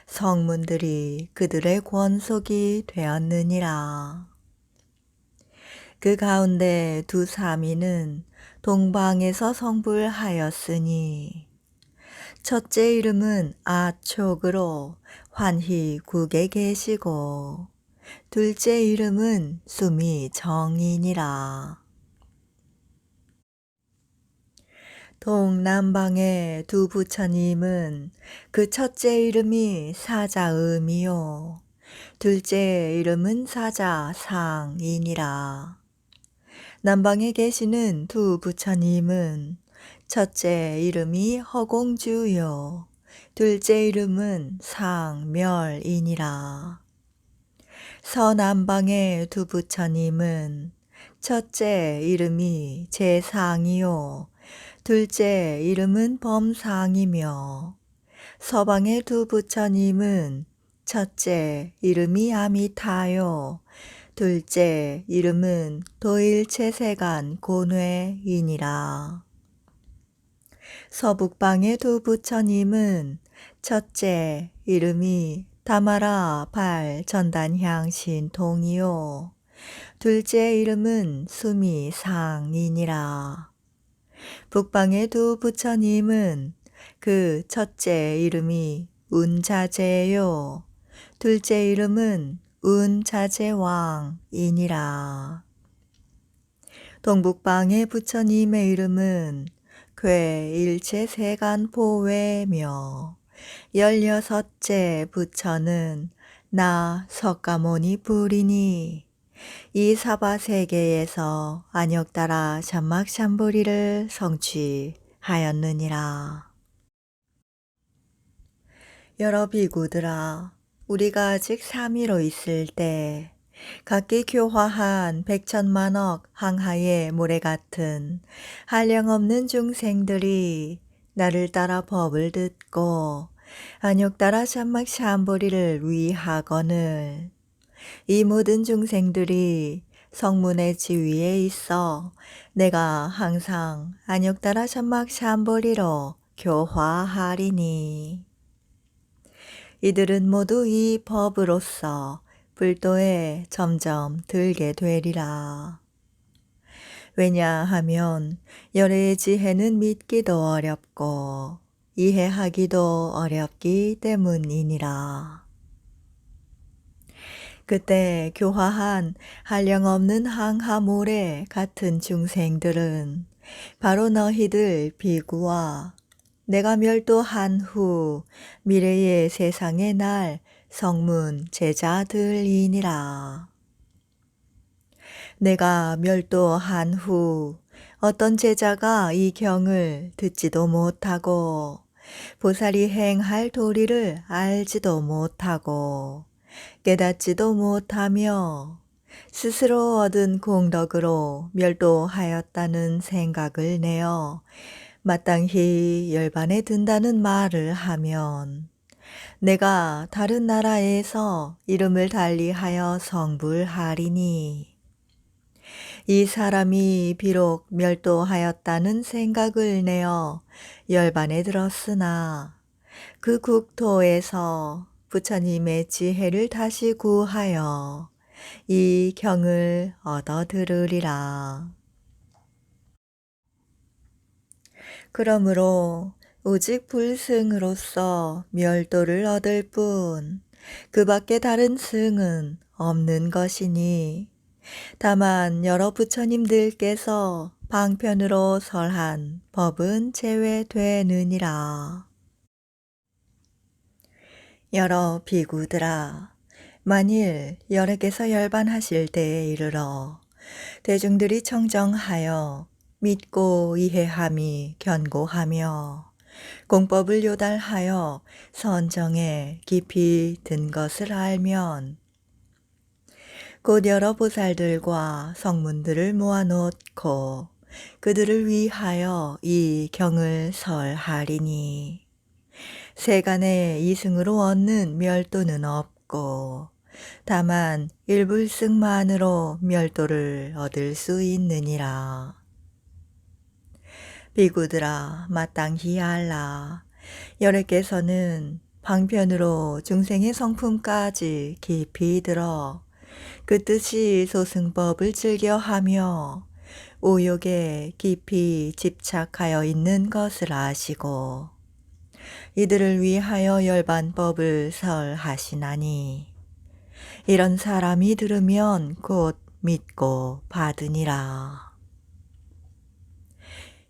성문들이 그들의 권속이 되었느니라. 그 가운데 두 사미는 동방에서 성불하였으니 첫째 이름은 아촉으로 환희국에 계시고 둘째 이름은 수미정이니라. 동남방의 두 부처님은 그 첫째 이름이 사자음이요 둘째 이름은 사자상이니라. 남방에 계시는 두 부처님은 첫째 이름이 허공주요 둘째 이름은 상멸이니라. 서남방의 두 부처님은 첫째 이름이 재상이요 둘째 이름은 범상이며 서방의 두 부처님은 첫째 이름이 아미타요 둘째 이름은 도일체세간 곤회이니라. 서북방의 두 부처님은 첫째 이름이 다마라 발 전단향 신통이요 둘째 이름은 수미상이니라. 북방의 두 부처님은 그 첫째 이름이 운자제요 둘째 이름은 운자재왕이니라. 동북방의 부처님의 이름은 괴일체세간포외며 16째 부처는 나 석가모니 불이니 이 사바세계에서 안역따라 잔막삼보리를 성취하였느니라. 여러 비구들아, 우리가 아직 삼위로 있을 때 각기 교화한 백천만억 항하의 모래 같은 한량없는 중생들이 나를 따라 법을 듣고 안욕 따라 잔막삼보리를 위하거늘 이 모든 중생들이 성문의 지위에 있어 내가 항상 안욕 따라 잔막삼보리로 교화하리니 이들은 모두 이 법으로서 불도에 점점 들게 되리라. 왜냐하면 열애의 지혜는 믿기도 어렵고 이해하기도 어렵기 때문이니라. 그때 교화한 한량없는 항하모래 같은 중생들은 바로 너희들 비구와 내가 멸도한 후 미래의 세상의 날 성문 제자들이니라. 내가 멸도한 후 어떤 제자가 이 경을 듣지도 못하고 보살이 행할 도리를 알지도 못하고 깨닫지도 못하며 스스로 얻은 공덕으로 멸도하였다는 생각을 내어 마땅히 열반에 든다는 말을 하면 내가 다른 나라에서 이름을 달리하여 성불하리니 이 사람이 비록 멸도하였다는 생각을 내어 열반에 들었으나 그 국토에서 부처님의 지혜를 다시 구하여 이 경을 얻어 들으리라. 그러므로 오직 불승으로서 멸도를 얻을 뿐 그 밖에 다른 승은 없는 것이니 다만 여러 부처님들께서 방편으로 설한 법은 제외되느니라. 여러 비구들아, 만일 여러께서 열반하실 때에 이르러 대중들이 청정하여 믿고 이해함이 견고하며 공법을 요달하여 선정에 깊이 든 것을 알면 곧 여러 보살들과 성문들을 모아놓고 그들을 위하여 이 경을 설하리니 세간에 이승으로 얻는 멸도는 없고 다만 일불승만으로 멸도를 얻을 수 있느니라. 비구들아, 마땅히 알라. 여러께서는 방편으로 중생의 성품까지 깊이 들어 그 뜻이 소승법을 즐겨하며 오욕에 깊이 집착하여 있는 것을 아시고 이들을 위하여 열반법을 설하시나니 이런 사람이 들으면 곧 믿고 받으니라.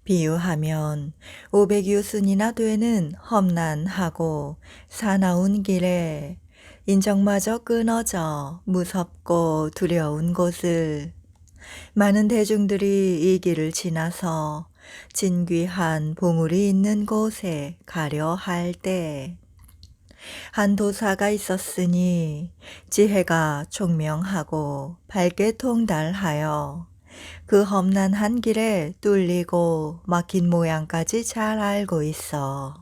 비유하면 500유순이나 되는 험난하고 사나운 길에 인정마저 끊어져 무섭고 두려운 곳을 많은 대중들이 이 길을 지나서 진귀한 보물이 있는 곳에 가려 할 때 한 도사가 있었으니 지혜가 총명하고 밝게 통달하여 그 험난한 길에 뚫리고 막힌 모양까지 잘 알고 있어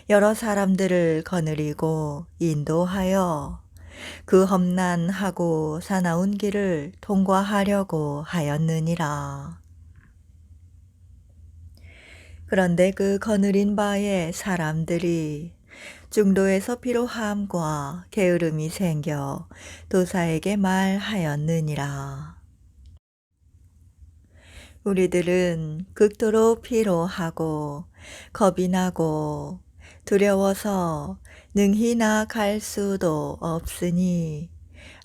여러 사람들을 거느리고 인도하여 그 험난하고 사나운 길을 통과하려고 하였느니라. 그런데 그 거느린 바에 사람들이 중도에서 피로함과 게으름이 생겨 도사에게 말하였느니라. 우리들은 극도로 피로하고 겁이 나고 두려워서 능히 나아갈 수도 없으니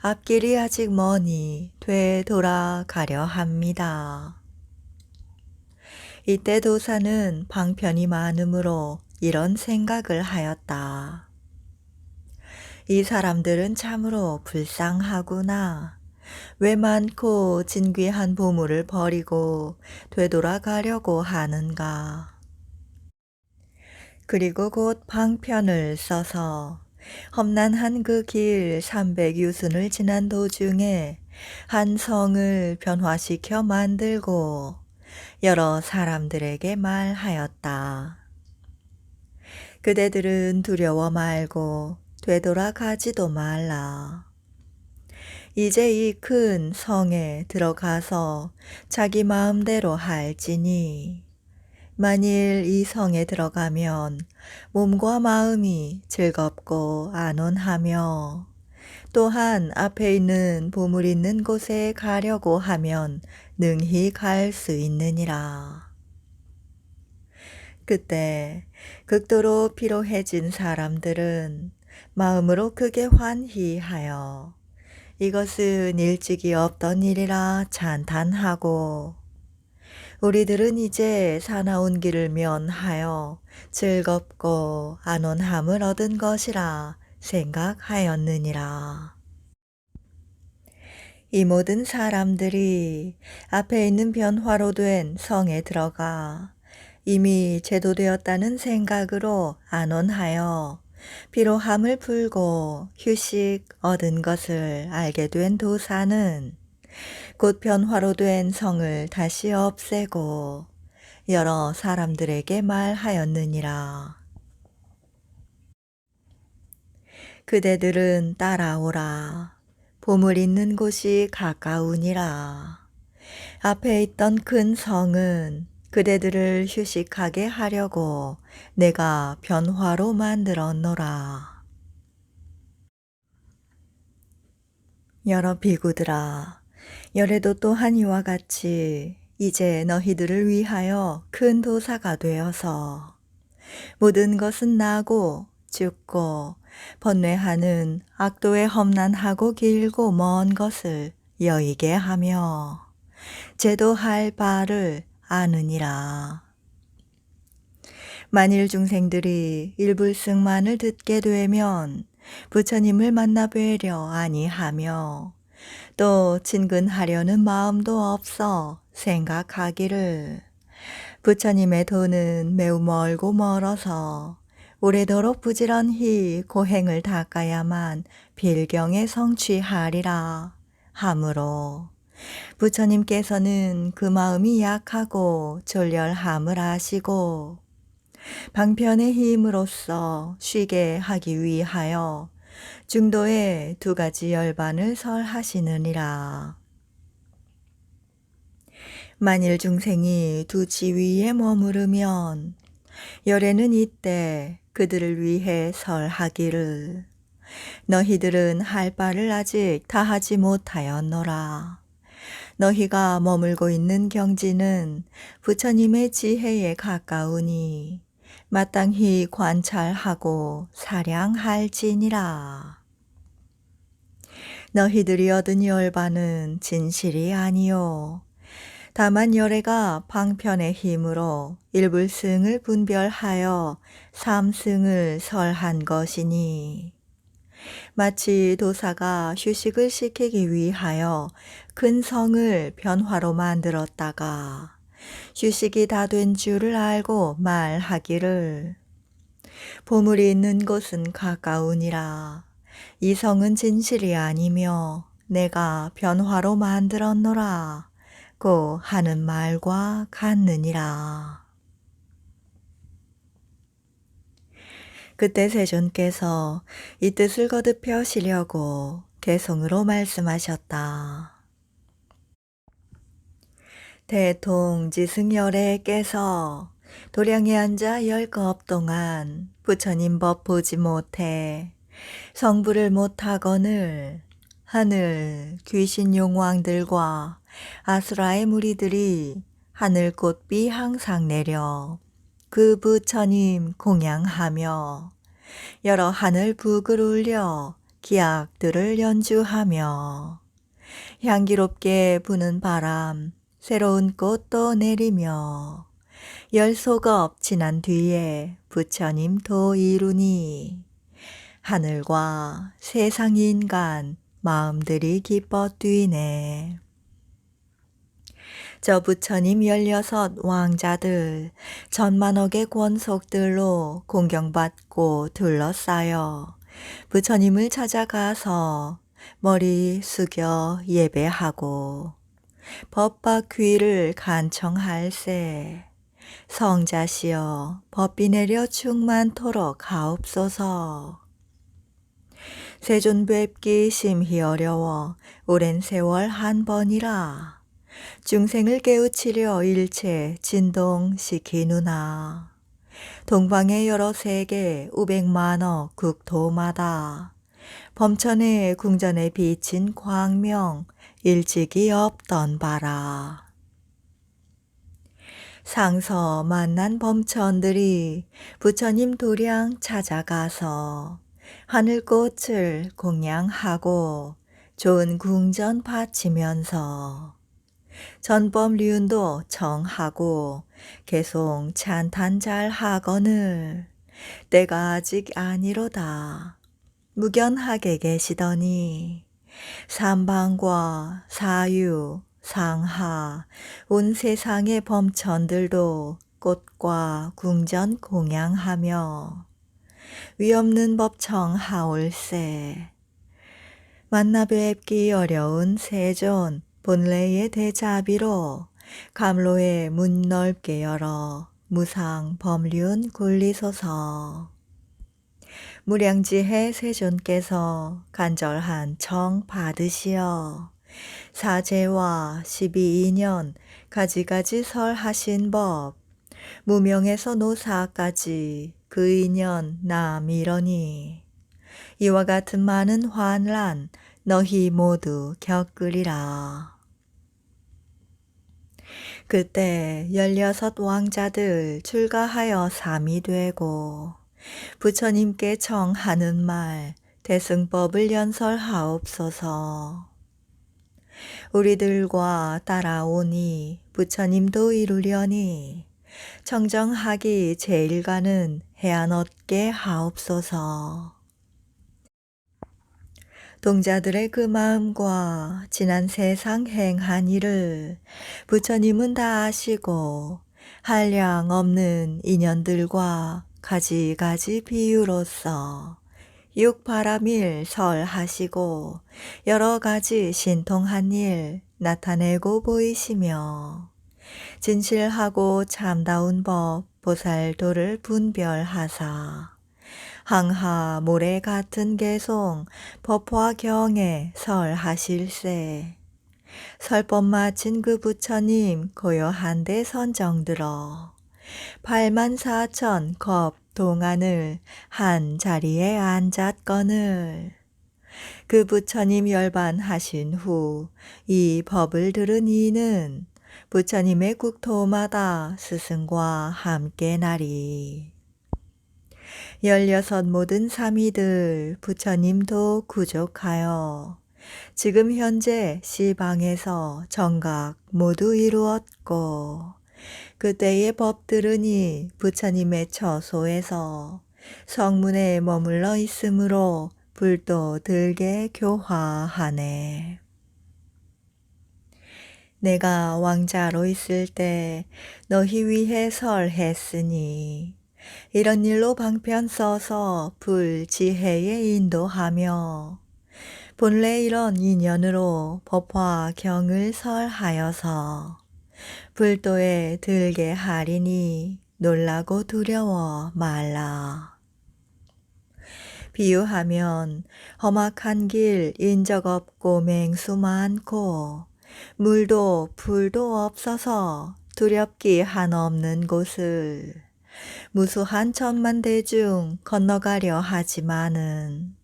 앞길이 아직 머니 되돌아가려 합니다. 이때 도사는 방편이 많으므로 이런 생각을 하였다. 이 사람들은 참으로 불쌍하구나. 왜 많고 진귀한 보물을 버리고 되돌아가려고 하는가. 그리고 곧 방편을 써서 험난한 그 길 300유순을 지난 도중에 한 성을 변화시켜 만들고 여러 사람들에게 말하였다. 그대들은 두려워 말고 되돌아가지도 말라. 이제 이 큰 성에 들어가서 자기 마음대로 할지니 만일 이 성에 들어가면 몸과 마음이 즐겁고 안온하며 또한 앞에 있는 보물 있는 곳에 가려고 하면 능히 갈 수 있느니라. 그때 극도로 피로해진 사람들은 마음으로 크게 환희하여 이것은 일찍이 없던 일이라 찬탄하고 우리들은 이제 사나운 길을 면하여 즐겁고 안온함을 얻은 것이라 생각하였느니라. 이 모든 사람들이 앞에 있는 변화로 된 성에 들어가 이미 제도되었다는 생각으로 안온하여 피로함을 풀고 휴식 얻은 것을 알게 된 도사는 곧 변화로 된 성을 다시 없애고 여러 사람들에게 말하였느니라. 그대들은 따라오라. 보물 있는 곳이 가까우니라. 앞에 있던 큰 성은 그대들을 휴식하게 하려고 내가 변화로 만들었노라. 여러 비구들아, 열에도 또한 이와 같이 이제 너희들을 위하여 큰 도사가 되어서 모든 것은 나고 죽고 번뇌하는 악도의 험난하고 길고 먼 것을 여의게 하며 제도할 바를 아느니라. 만일 중생들이 일불승만을 듣게 되면 부처님을 만나 뵈려 아니하며 또 친근하려는 마음도 없어 생각하기를 부처님의 도는 매우 멀고 멀어서 오래도록 부지런히 고행을 닦아야만 빌경에 성취하리라 하므로 부처님께서는 그 마음이 약하고 졸렬함을 아시고 방편의 힘으로써 쉬게 하기 위하여 중도에 2가지 열반을 설하시느니라. 만일 중생이 2 지위에 머무르면 열에는 이때 그들을 위해 설하기를 너희들은 할 바를 아직 다 하지 못하였노라. 너희가 머물고 있는 경지는 부처님의 지혜에 가까우니 마땅히 관찰하고 사량할지니라. 너희들이 얻은 열반은 진실이 아니요 다만 열애가 방편의 힘으로 일불승을 분별하여 3승을 설한 것이니 마치 도사가 휴식을 시키기 위하여 큰 성을 변화로 만들었다가 휴식이 다 된 줄을 알고 말하기를 보물이 있는 곳은 가까우니라. 이 성은 진실이 아니며 내가 변화로 만들었노라 고 하는 말과 같느니라. 그때 세존께서 이 뜻을 거듭하시려고 개송으로 말씀하셨다. 대통지승열애께서 도량에 앉아 10겁 동안 부처님 법 보지 못해 성불을 못하거늘 하늘 귀신 용왕들과 아수라의 무리들이 하늘꽃비 항상 내려 그 부처님 공양하며 여러 하늘 북을 울려 기악들을 연주하며 향기롭게 부는 바람 새로운 꽃도 내리며 열소겁 지난 뒤에 부처님 도 이루니 하늘과 세상 인간 마음들이 기뻐 뛰네. 저 부처님 16 왕자들 전만억의 권속들로 공경받고 둘러싸여 부처님을 찾아가서 머리 숙여 예배하고 법박 귀를 간청할세. 성자시여 법비 내려 충만토록 하옵소서. 세존 뵙기 심히 어려워 오랜 세월 한 번이라 중생을 깨우치려 일체 진동시키누나. 동방의 여러 세계 500만억 국토마다 범천의 궁전에 비친 광명 일찍이 없던 바라. 상서 만난 범천들이 부처님 도량 찾아가서 하늘꽃을 공양하고 좋은 궁전 바치면서 전법륜도 청하고 계속 찬탄 잘 하거늘 때가 아직 아니로다. 무견하게 계시더니 삼방과 사유 상하 온 세상의 범천들도 꽃과 궁전 공양하며 위없는 법 청하올세. 만나 뵙기 어려운 세존 본래의 대자비로 감로에 문 넓게 열어 무상 법륜 굴리소서. 무량지해 세존께서 간절한 청 받으시어 사제와 12인연 가지가지 설하신 법 무명에서 노사까지 그 인연 남이러니 이와 같은 많은 환란 너희 모두 겪으리라. 그때 16 왕자들 출가하여 삼이 되고 부처님께 청하는 말 대승법을 연설하옵소서. 우리들과 따라오니 부처님도 이루려니 청정하기 제일가는 해안 얻게 하옵소서. 동자들의 그 마음과 지난 세상 행한 일을 부처님은 다 아시고 한량 없는 인연들과 가지가지 비유로서 육바람일 설하시고 여러 가지 신통한 일 나타내고 보이시며 진실하고 참다운 법 보살도를 분별하사 항하 모래 같은 개송 법화 경에 설하실세. 설법 마친 그 부처님 고요한데 선정들어 84,000 겁 동안을 한 자리에 앉았거늘. 그 부처님 열반하신 후 이 법을 들은 이는 부처님의 국토마다 스승과 함께 나리. 16 모든 사미들 부처님도 구족하여 지금 현재 시방에서 정각 모두 이루었고 그때의 법 들으니 부처님의 처소에서 성문에 머물러 있으므로 불도 들게 교화하네. 내가 왕자로 있을 때 너희 위해 설했으니 이런 일로 방편 써서 불지혜에 인도하며 본래 이런 인연으로 법화경을 설하여서 불도에 들게 하리니 놀라고 두려워 말라. 비유하면 험악한 길 인적 없고 맹수 많고 물도 불도 없어서 두렵기 한없는 곳을 무수한 천만 대중 건너가려 하지만은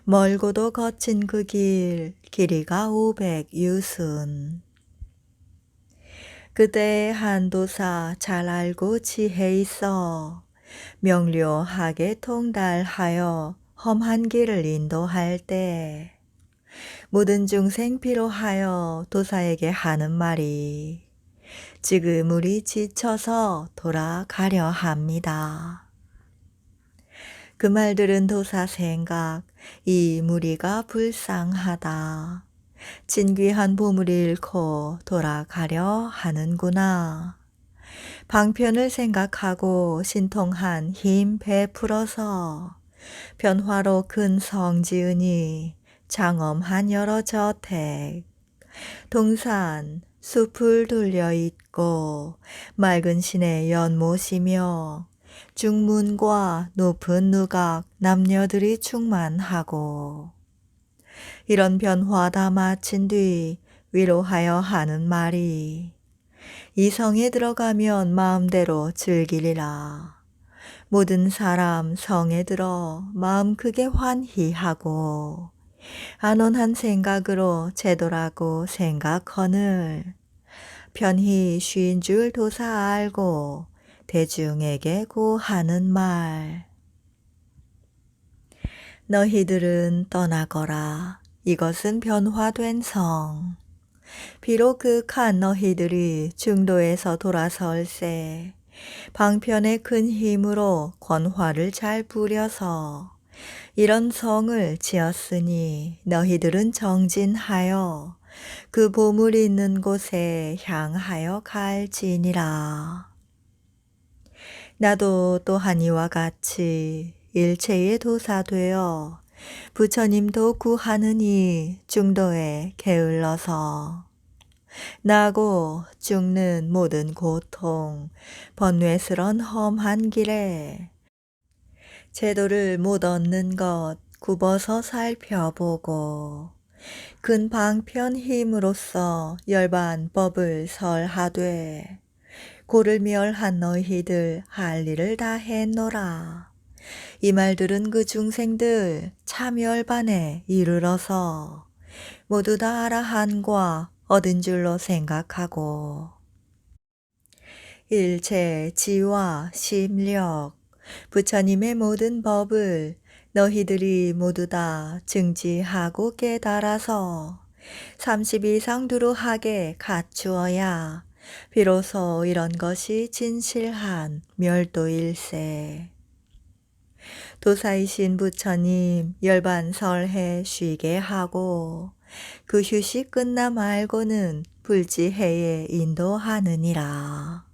멀고도 거친 그 길이가 500유순. 그때의 한도사 잘 알고 지혜 있어 명료하게 통달하여 험한 길을 인도할 때 모든 중생 필요하여 도사에게 하는 말이 지금 우리 지쳐서 돌아가려 합니다. 그 말들은 도사 생각, 이 무리가 불쌍하다. 진귀한 보물을 잃고 돌아가려 하는구나. 방편을 생각하고 신통한 힘 베풀어서 변화로 큰 성 지으니 장엄한 여러 저택, 동산, 숲을 둘려 있고 맑은 시내 연못이며 중문과 높은 누각 남녀들이 충만하고 이런 변화 다 마친 뒤 위로하여 하는 말이 이 성에 들어가면 마음대로 즐기리라. 모든 사람 성에 들어 마음 크게 환희하고 안온한 생각으로 제도라고 생각허늘 편히 쉰 줄 도사 알고 대중에게 고하는 말. 너희들은 떠나거라. 이것은 변화된 성. 비록 극한 너희들이 중도에서 돌아설세 방편의 큰 힘으로 권화를 잘 부려서 이런 성을 지었으니 너희들은 정진하여 그 보물이 있는 곳에 향하여 갈지니라. 나도 또한 이와 같이 일체의 도사 되어 부처님도 구하느니 중도에 게을러서 나고 죽는 모든 고통, 번뇌스런 험한 길에 제도를 못 얻는 것 굽어서 살펴보고 근 방편 힘으로써 열반 법을 설하되 고를 멸한 너희들 할 일을 다 했노라. 이 말들은 그 중생들 참 열반에 이르러서 모두 다 아라한과 얻은 줄로 생각하고 일체 지와 심력 부처님의 모든 법을 너희들이 모두 다 증지하고 깨달아서 30 이상 두루하게 갖추어야 비로소 이런 것이 진실한 멸도일세. 도사이신 부처님 열반설해 쉬게 하고 그 휴식 끝나 말고는 불지해에 인도하느니라.